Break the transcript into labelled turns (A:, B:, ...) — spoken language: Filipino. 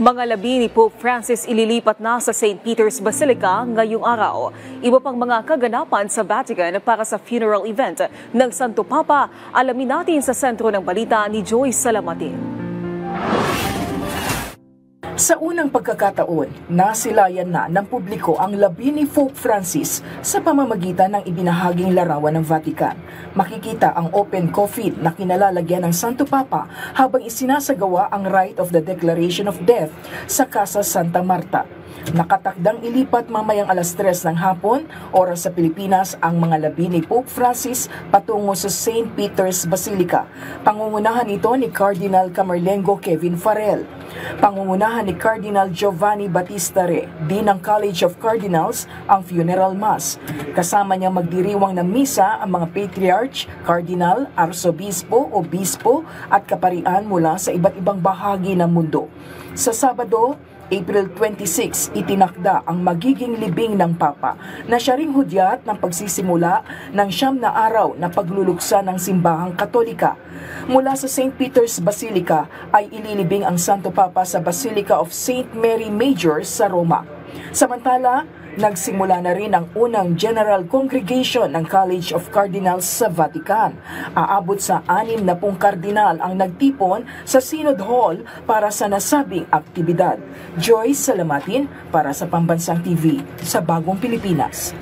A: Mga labi ni Pope Francis ililipat na sa St. Peter's Basilica ngayong araw. Iba pang mga kaganapan sa Vatican para sa funeral event ng Santo Papa. Alamin natin sa sentro ng balita ni Joyce Salamatin.
B: Sa unang pagkakataon, nasilayan na ng publiko ang labi ni Pope Francis sa pamamagitan ng ibinahaging larawan ng Vatican. Makikita ang open coffin na kinalalagyan ng Santo Papa habang isinasagawa ang rite of the Declaration of Death sa Casa Santa Marta. Nakatakdang ilipat mamayang alas 3 ng hapon, oras sa Pilipinas, ang mga labi ni Pope Francis patungo sa St. Peter's Basilica. Pangungunahan ito ni Cardinal Camerlengo Kevin Farrell. Pangungunahan ni Cardinal Giovanni Battista Re, Dean ng College of Cardinals, ang funeral mass. Kasama niya magdiriwang ng misa ang mga patriarch, cardinal, arsobispo o bispo at kaparian mula sa iba't ibang bahagi ng mundo. Sa Sabado, April 26, itinakda ang magiging libing ng Papa na siya ring hudyat ng pagsisimula ng 9 na araw na pagluluksa ng simbahang Katolika. Mula sa St. Peter's Basilica ay ililibing ang Santo Papa sa Basilica of St. Mary Major sa Roma. Samantala, nagsimula na rin ang unang General Congregation ng College of Cardinals sa Vatican. Aabot sa 60 kardinal ang nagtipon sa Synod Hall para sa nasabing aktibidad. Joyce Salamatin para sa Pambansang TV sa Bagong Pilipinas.